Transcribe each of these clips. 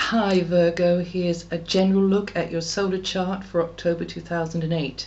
Hi Virgo, here's a general look at your solar chart for October 2008.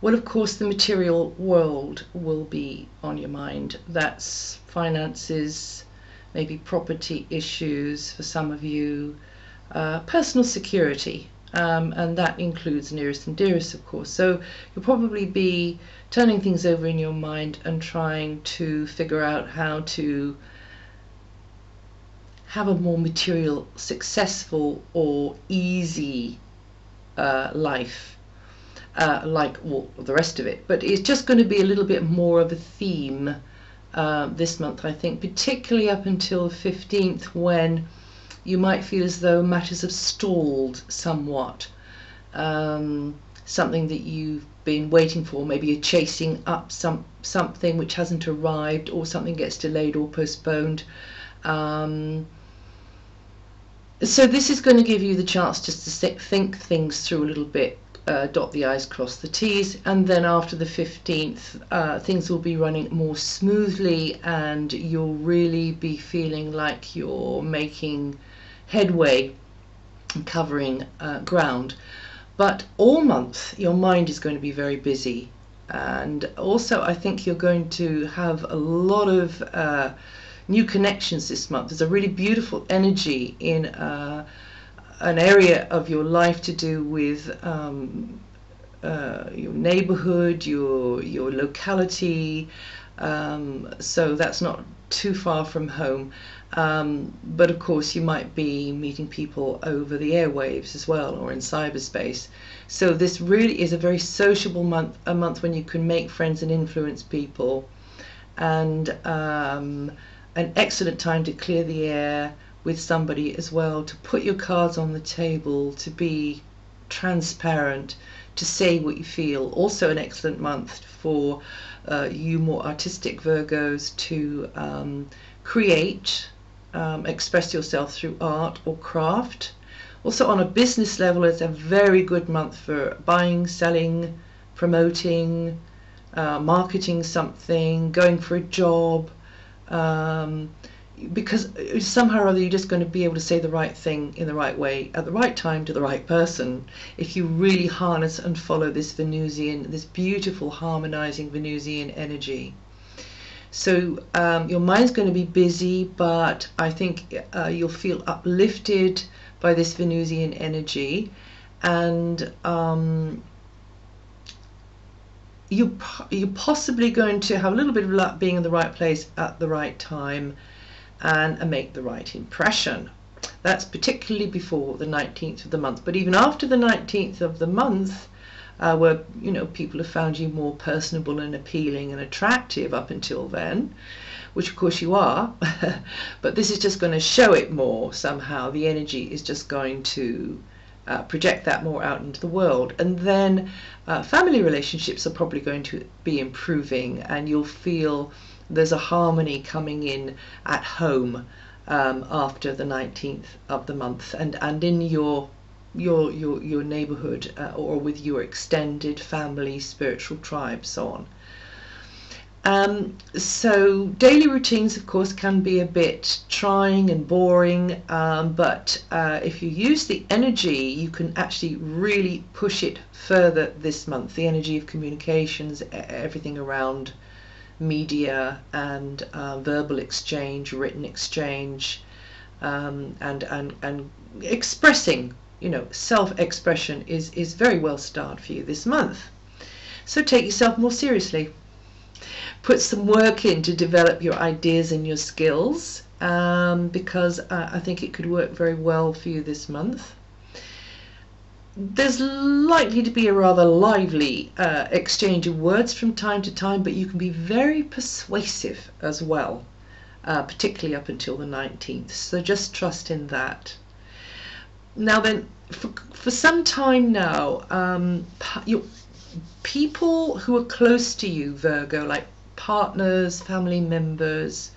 Well, of course, the material world will be on your mind. That's finances, maybe property issues for some of you, personal security, and that includes nearest and dearest, of course. So you'll probably be turning things over in your mind and trying to figure out how to have a more material, successful or easy life, like all the rest of it. But it's just going to be a little bit more of a theme this month, I think, particularly up until the 15th, when you might feel as though matters have stalled somewhat. Something that you've been waiting for, maybe you're chasing up something which hasn't arrived, or something gets delayed or postponed. So this is going to give you the chance just to think things through a little bit, dot the I's, cross the T's, and then after the 15th things will be running more smoothly and you'll really be feeling like you're making headway and covering ground. But all month your mind is going to be very busy, and also I think you're going to have a lot of new connections this month. There's a really beautiful energy in an area of your life to do with your neighborhood, your locality, so that's not too far from home, but of course you might be meeting people over the airwaves as well, or in cyberspace. So this really is a very sociable month, a month when you can make friends and influence people, and an excellent time to clear the air with somebody as well, to put your cards on the table, to be transparent, to say what you feel. Also an excellent month for you more artistic Virgos to create, express yourself through art or craft. Also on a business level, it's a very good month for buying, selling, promoting, marketing something, going for a job, because somehow or other you're just going to be able to say the right thing in the right way at the right time to the right person if you really harness and follow this Venusian, this beautiful harmonizing Venusian energy. So your mind's going to be busy, but I think you'll feel uplifted by this Venusian energy, and you're possibly going to have a little bit of luck being in the right place at the right time and make the right impression. That's particularly before the 19th of the month. But even after the 19th of the month, where people have found you more personable and appealing and attractive up until then, which of course you are, but this is just going to show it more somehow. The energy is just going to project that more out into the world, and then family relationships are probably going to be improving, and you'll feel there's a harmony coming in at home after the 19th of the month, and in your neighborhood, or with your extended family, spiritual tribe, so on. So daily routines, of course, can be a bit trying and boring, but if you use the energy, you can actually really push it further this month. The energy of communications, everything around media and verbal exchange, written exchange, and expressing, self-expression is very well starred for you this month. So take yourself more seriously. Put some work in to develop your ideas and your skills, because I think it could work very well for you this month. There's likely to be a rather lively exchange of words from time to time, but you can be very persuasive as well, particularly up until the 19th. So just trust in that. Now then, for some time now, people who are close to you, Virgo, like partners, family members,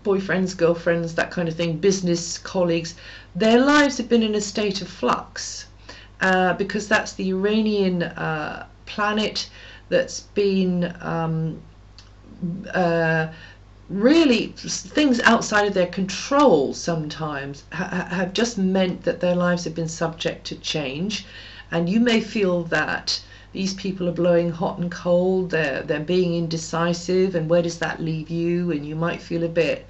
boyfriends, girlfriends, that kind of thing, business colleagues, their lives have been in a state of flux, because that's the Uranian planet that's been really things outside of their control sometimes have just meant that their lives have been subject to change, and you may feel that these people are blowing hot and cold, they're being indecisive, and where does that leave you? And you might feel a bit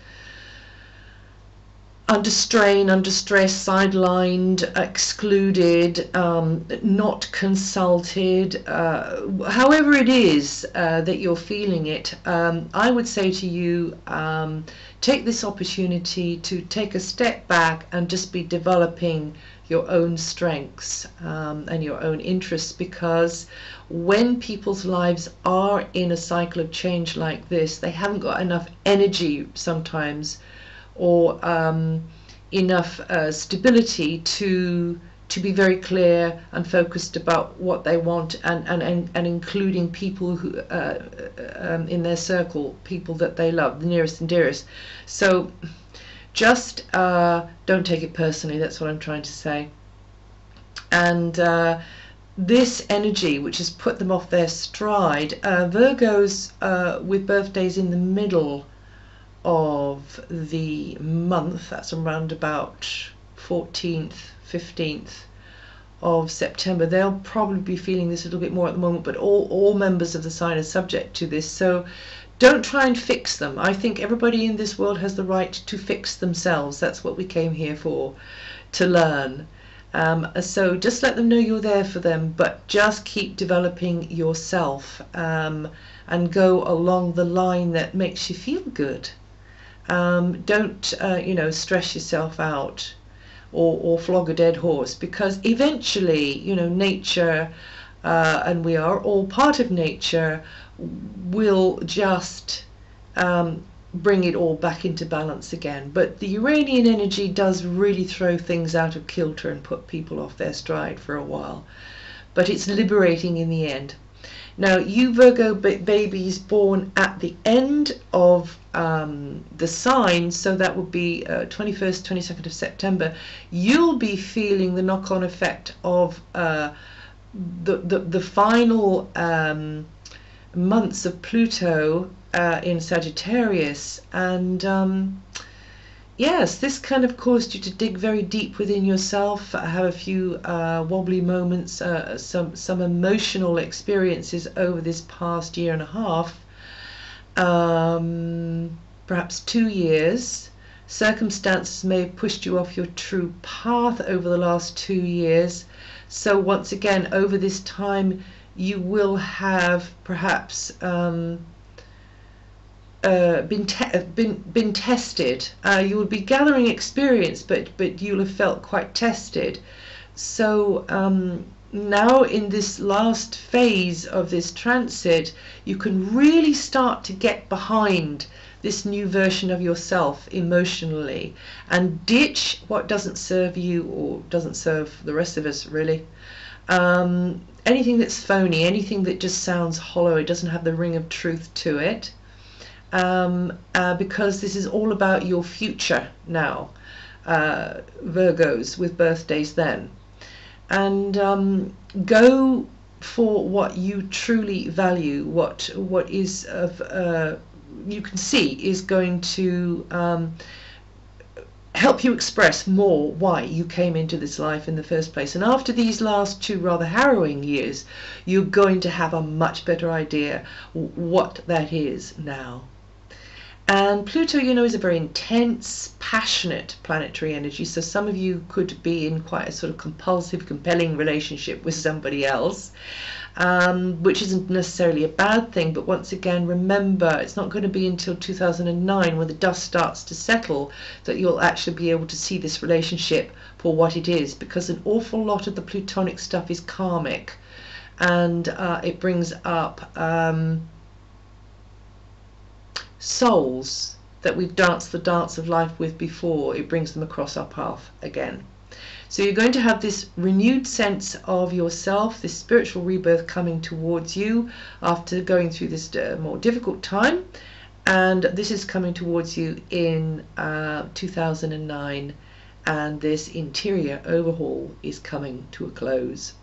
under strain, under stress, sidelined, excluded, not consulted. However it is that you're feeling it, I would say to you, take this opportunity to take a step back and just be developing your own strengths and your own interests, because when people's lives are in a cycle of change like this, they haven't got enough energy sometimes, or enough stability to be very clear and focused about what they want, and including people who in their circle, people that they love, the nearest and dearest. So just don't take it personally, that's what I'm trying to say. And this energy which has put them off their stride, Virgos with birthdays in the middle of the month, that's around about 14th, 15th of September, they'll probably be feeling this a little bit more at the moment, but all members of the sign are subject to this. So don't try and fix them. I think everybody in this world has the right to fix themselves. That's what we came here for, to learn. So just let them know you're there for them, but just keep developing yourself, and go along the line that makes you feel good. Don't stress yourself out or flog a dead horse, because eventually, nature, and we are all part of nature, will just bring it all back into balance again. But the Uranian energy does really throw things out of kilter and put people off their stride for a while, but it's liberating in the end. Now, you Virgo babies born at the end of the sign, so that would be 21st, 22nd of September, you'll be feeling the knock-on effect of the final months of Pluto in Sagittarius. And yes, this kind of caused you to dig very deep within yourself, have a few wobbly moments, some emotional experiences over this past year and a half, perhaps 2 years. Circumstances may have pushed you off your true path over the last 2 years. So once again, over this time, you will have perhaps been tested. You will be gathering experience, but you'll have felt quite tested. So now in this last phase of this transit, you can really start to get behind this new version of yourself emotionally, and ditch what doesn't serve you or doesn't serve the rest of us, really. Anything that's phony, anything that just sounds hollow, it doesn't have the ring of truth to it. Because this is all about your future now, Virgos with birthdays then. And go for what you truly value, what is of you can see is going to help you express more why you came into this life in the first place. And after these last 2 rather harrowing years, you're going to have a much better idea what that is now. And Pluto, is a very intense, passionate planetary energy. So some of you could be in quite a sort of compulsive, compelling relationship with somebody else, which isn't necessarily a bad thing. But once again, remember, it's not going to be until 2009, when the dust starts to settle, that you'll actually be able to see this relationship for what it is, because an awful lot of the Plutonic stuff is karmic, and it brings up souls that we've danced the dance of life with before. It brings them across our path again. So you're going to have this renewed sense of yourself, this spiritual rebirth coming towards you after going through this more difficult time, and this is coming towards you in 2009, and this interior overhaul is coming to a close.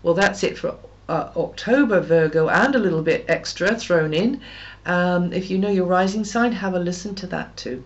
Well, that's it for October, Virgo, and a little bit extra thrown in. If you know your rising sign, have a listen to that too.